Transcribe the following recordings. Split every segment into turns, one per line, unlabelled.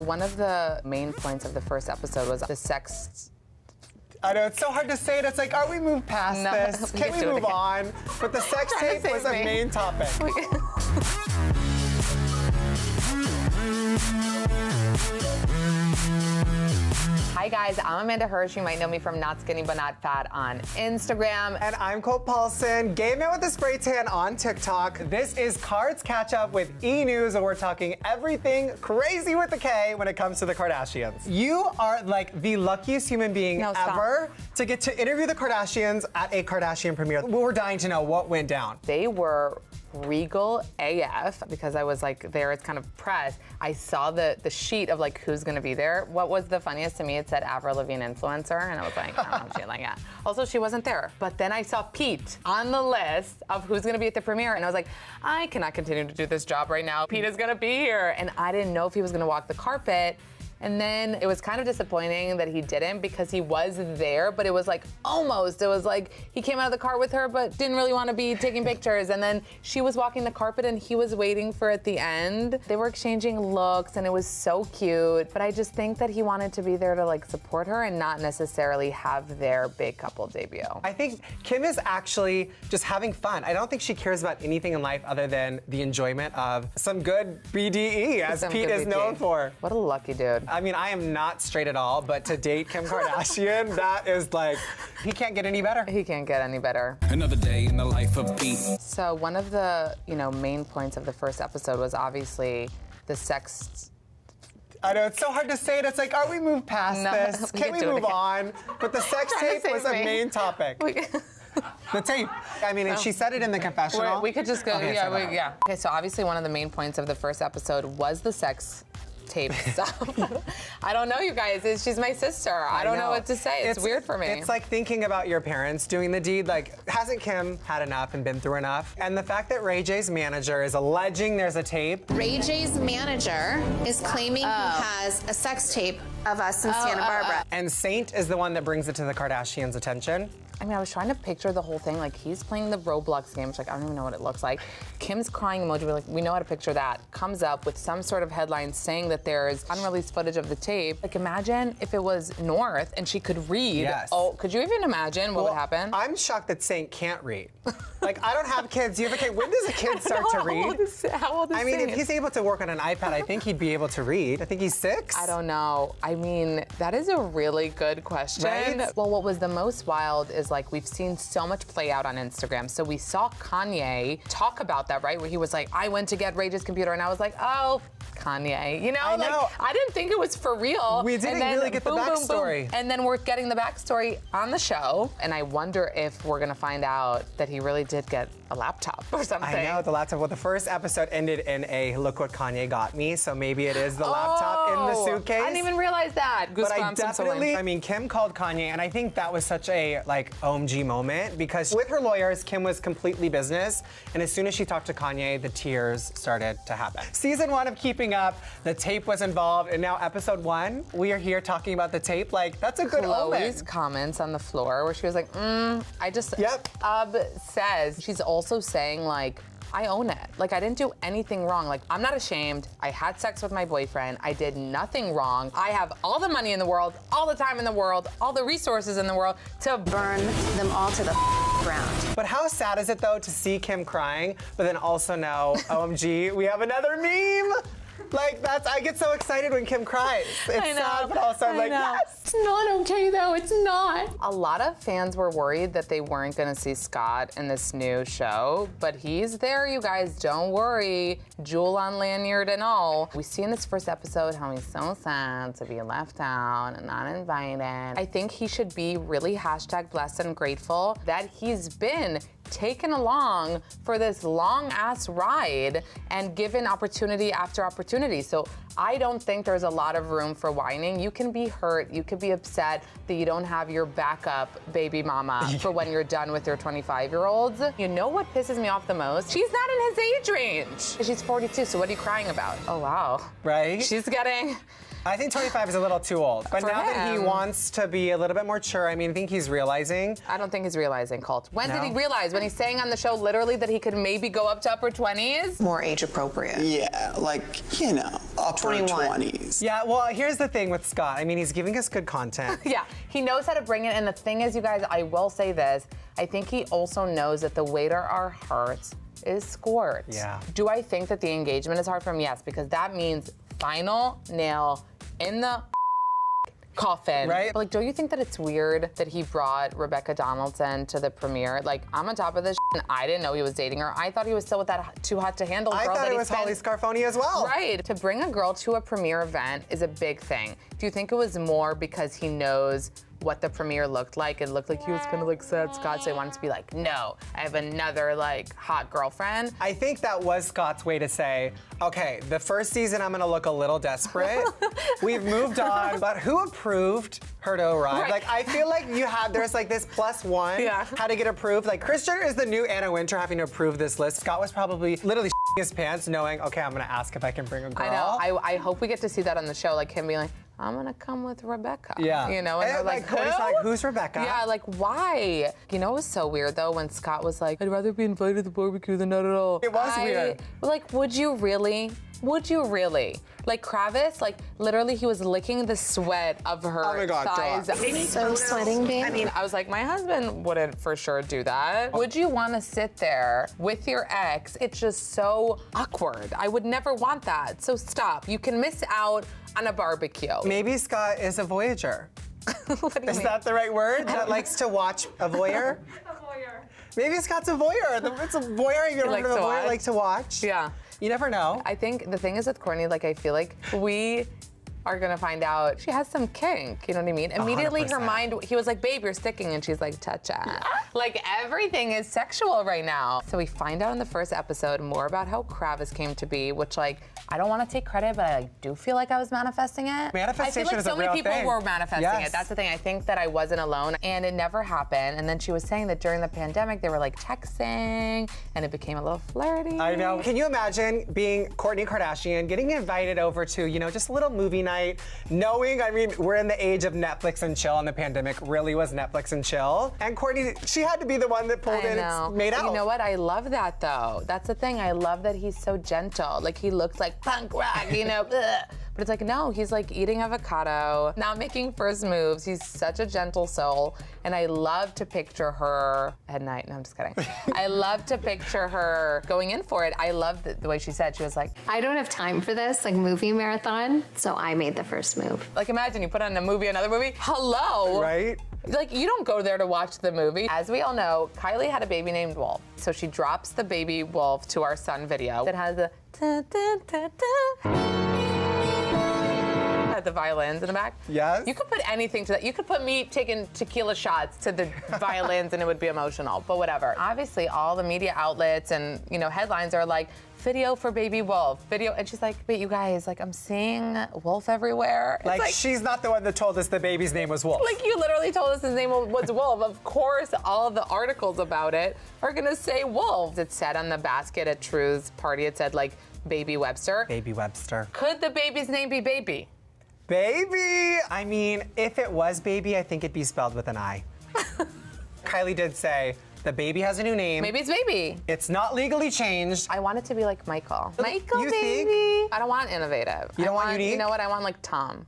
One of the main points of the first episode was the sex.
I know, it's so hard to say it. It's like, are we moved past this? Can we move on? But the sex tape was a main topic.
Hi guys, I'm Amanda Hirsch. You might know me from Not Skinny But Not Fat on Instagram.
And I'm Colt Paulsen, gay man with a spray tan on TikTok. This is Kards Katch Up with E! News, and we're talking everything crazy with the K when it comes to the Kardashians. You are like the luckiest human being ever to get to interview the Kardashians at a Kardashian premiere. We're dying to know what went down.
They were regal AF because I was like there as kind of press. I saw the sheet of like who's gonna be there. What was the funniest to me, it said Avril Lavigne influencer, and I was like, I don't know, she like that. Also, she wasn't there. But then I saw Pete on the list of who's gonna be at the premiere, and I was like, I cannot continue to do this job right now. Pete is gonna be here. And I didn't know if he was gonna walk the carpet. And then it was kind of disappointing that he didn't because he was there, but it was like almost. It was like he came out of the car with her, but didn't really want to be taking pictures. And then she was walking the carpet and he was waiting for at the end. They were exchanging looks and it was so cute. But I just think that he wanted to be there to like support her and not necessarily have their big couple debut.
I think Kim is actually just having fun. I don't think she cares about anything in life other than the enjoyment of some good BDE, as Pete is known for.
What a lucky dude.
I mean, I am not straight at all, but to date Kim Kardashian, that is like, he can't get any better.
He can't get any better.
Another day in the life of Pete.
So one of the, main points of the first episode was obviously the sex.
I know, it's so hard to say it. It's like, are we moved past this? Can we move on? But the sex tape was a main topic. The tape. I mean, and she said it in the confessional.
We could just go,
Okay,
yeah. Okay, so obviously one of the main points of the first episode was the sex tape stuff. I don't know, you guys. She's my sister. I don't know what to say. It's weird for me.
It's like thinking about your parents doing the deed. Like, hasn't Kim had enough and been through enough? And the fact that Ray J's manager is alleging there's a tape.
Ray J's manager is claiming he has a sex tape of us in Santa Barbara.
And Saint is the one that brings it to the Kardashians' attention.
I mean, I was trying to picture the whole thing. Like, he's playing the Roblox game, which, like, I don't even know what it looks like. Kim's crying emoji, we're like, we know how to picture that. Comes up with some sort of headline saying that there's unreleased footage of the tape. Like, imagine if it was North and she could read.
Yes.
Oh, could you even imagine what would happen?
I'm shocked that Saint can't read. Like, I don't have kids. You have a kid. When does a kid start to read?
How old is
I mean,
Saint?
if he's able to work on an iPad, I think he'd be able to read. I think he's 6.
I don't know. I mean, that is a really good question.
Right?
Well, what was the most wild is, like, we've seen so much play out on Instagram. So we saw Kanye talk about that, right? Where he was like, I went to get Ray J's computer, and I was like, oh, Kanye. I didn't think it was for real.
We didn't really get the backstory.
Boom. And then we're getting the backstory on the show, and I wonder if we're gonna find out that he really did get a laptop or something.
I know, the laptop. Well, the first episode ended in a look what Kanye got me, so maybe it is the laptop in the suitcase.
I didn't even realize that.
But I definitely, I mean, Kim called Kanye, and I think that was such a, like, OMG moment, because with her lawyers, Kim was completely business, and as soon as she talked to Kanye, the tears started to happen. Season 1 of Keeping Up, the tape was involved, and now episode 1, we are here talking about the tape. Like, that's a good
Chloe's
omen.
comments on the floor where she was like, I just, says, she's also saying, like, I own it. Like, I didn't do anything wrong. Like, I'm not ashamed. I had sex with my boyfriend. I did nothing wrong. I have all the money in the world, all the time in the world, all the resources in the world to
burn them all to the ground.
But how sad is it, though, to see Kim crying, but then also know, OMG, we have another meme? Like, I get so excited when Kim cries. It's sad, but also I'm like, yes!
It's not okay, though. It's not.
A lot of fans were worried that they weren't gonna see Scott in this new show, but he's there, you guys. Don't worry. Jewel on lanyard and all. We see in this first episode how he's so sad to be left out and not invited. I think he should be really #blessed and grateful that he's been taken along for this long-ass ride and given opportunity after opportunity. So I don't think there's a lot of room for whining. You can be hurt, you could be upset that you don't have your backup baby mama for when you're done with your 25-year-olds. You know what pisses me off the most? She's not in his age range. She's 42, so what are you crying about? Oh, wow.
Right?
She's getting
I think 25 is a little too old. But
For
now that he
him.
wants to be a little bit more mature, I mean, I think he's realizing.
I don't think he's realizing, Colt. When did
No?
he realize? When he's saying on the show literally that he could maybe go up to upper 20s?
More age appropriate.
Yeah, like, you know, upper
21.
20s.
Yeah, well, here's the thing with Scott. I mean, he's giving us good content.
Yeah, he knows how to bring it. And the thing is, you guys, I will say this. I think he also knows that the way to our hearts is Squirt.
Yeah.
Do I think that the engagement is hard for him? Yes, because that means final nail in the coffin.
Right.
But, like, don't you think that it's weird that he brought Rebecca Donaldson to the premiere? Like, I'm on top of this and I didn't know he was dating her. I thought he was still with that too hot to handle girl
I thought
that
it
he
was
spent-
Holly Scarfoni as well.
Right. To bring a girl to a premiere event is a big thing. Do you think it was more because he knows what the premiere looked like? It looked like he was gonna like sad Scott, so he wanted to be like, no, I have another like hot girlfriend.
I think that was Scott's way to say, okay, the first season I'm gonna look a little desperate. We've moved on, but who approved her to arrive?
Right.
Like, I feel like there's like this +1,
Yeah.
how to get approved. Like, Kris Jenner is the new Anna Wintour having to approve this list. Scott was probably literally his pants knowing, okay, I'm gonna ask if I can bring a girl.
I know. I hope we get to see that on the show, like him being like, I'm gonna come with Rebecca.
Yeah.
You know, and they're like,
Courtney's
who?
like, who's Rebecca?
Yeah, like, why? You know, it was so weird, though, when Scott was like, I'd rather be invited to the barbecue than not at all.
It was weird.
Like, would you really? Would you really? Like, Kravis, like, literally, he was licking the sweat of her
Oh my God,
thighs.
God.
So sweating, babe.
I mean, I was like, my husband wouldn't for sure do that. Would you want to sit there with your ex? It's just so awkward. I would never want that. So stop. You can miss out on a barbecue.
Maybe Scott is a voyager.
What do you
Is
mean?
that the right word? That likes to watch a voyeur? Maybe Scott's a voyeur. It's a voyeur. You ever heard
likes
of a
to
voyeur
watch?
like to watch?
Yeah.
You never know.
I think the thing is with Kourtney, like, I feel like we are gonna find out she has some kink, you know what I mean? Immediately her
100%.
mind, he was like, babe, you're sticking, and she's like, touch it. Like, everything is sexual right now. So we find out in the first episode more about how Kravis came to be, which, like, I don't want to take credit, but I do feel like I was manifesting it.
Manifestation
I feel like
is a
so many
real
people
thing.
were manifesting
Yes.
it. That's the thing. I think that I wasn't alone, and it never happened. And then she was saying that during the pandemic, they were like texting, and it became a little flirty.
I know. Can you imagine being Kourtney Kardashian, getting invited over to, you know, just a little movie night, knowing, I mean, we're in the age of Netflix and chill, and the pandemic really was Netflix and chill. And Kourtney, she had to be the one that pulled in and made out.
You know what? I love that, though. That's the thing. I love that he's so gentle. Like, he looks like punk rock, you know? Ugh. But it's like, no, he's like eating avocado, not making first moves. He's such a gentle soul. And I love to picture her at night. No, I'm just kidding. I love to picture her going in for it. I love the way she said, she was like,
I don't have time for this, like movie marathon, so I made the first move.
like, imagine you put on a movie, another movie. Hello.
Right?
Like, you don't go there to watch the movie. As we all know, Kylie had a baby named Wolf. So she drops the baby Wolf to our son video that has a the violins in the back.
Yes.
You could put anything to that. You could put me taking tequila shots to the violins and it would be emotional, but whatever. Obviously, all the media outlets and, you know, headlines are like, video for baby Wolf, video. And she's like, wait, you guys, like, I'm seeing Wolf everywhere. It's
Like, she's not the one that told us the baby's name was Wolf.
like, you literally told us his name was Wolf. Of course, all of the articles about it are gonna say Wolf. It said on the basket at True's party, it said, like, Baby Webster.
Baby Webster.
Could the baby's name be Baby?
Baby! I mean, if it was baby, I think it'd be spelled with an I. Kylie did say, the baby has a new name.
Maybe it's Baby.
It's not legally changed.
I want it to be like Michael. Michael,
You
baby.
think?
I don't want innovative.
You don't
I
want unique?
You know what? I want like Tom.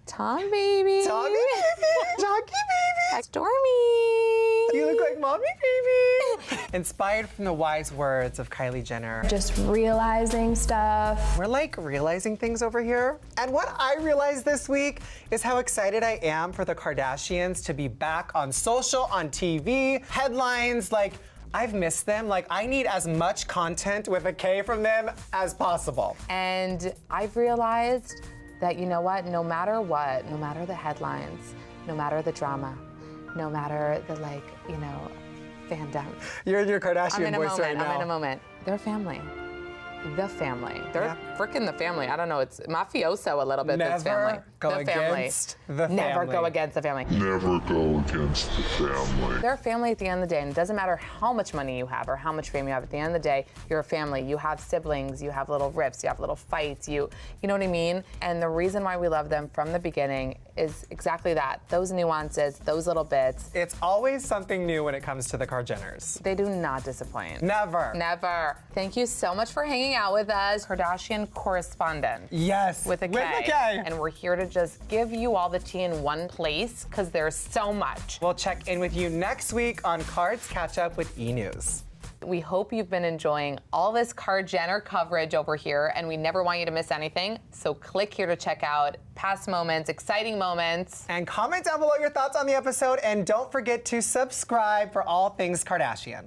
Tom, baby.
Tommy baby! Jockey baby!
Stormy.
You look like mommy baby! Inspired from the wise words of Kylie Jenner.
Just realizing stuff.
We're like realizing things over here. And what I realized this week is how excited I am for the Kardashians to be back on social, on TV, headlines, like, I've missed them. Like, I need as much content with a K from them as possible.
And I've realized that, you know what, no matter the headlines, no matter the drama, no matter the, like, you know, fandom.
You're in your
I'm
Kardashian
in a
voice
moment,
right now.
I'm in a moment. They're family. the family. They're freaking the family. I don't know, it's mafioso a little bit, this family.
Go
the family.
against the family.
Never go against the family.
Never go against the family.
They're a family at the end of the day, and it doesn't matter how much money you have or how much fame you have. At the end of the day, you're a family. You have siblings, you have little rips, you have little fights, you know what I mean? And the reason why we love them from the beginning is exactly that. Those nuances, those little bits.
It's always something new when it comes to the Kardashians.
They do not disappoint.
Never.
Never. Thank you so much for hanging out with us. Kardashian correspondent.
Yes.
With a K.
With a K.
And we're here to just give you all the tea in one place because there's so much.
We'll check in with you next week on Kards Katch Up with E! News.
We hope you've been enjoying all this Jenner coverage over here, and we never want you to miss anything. So click here to check out past moments, exciting moments.
And comment down below your thoughts on the episode, and don't forget to subscribe for all things Kardashian.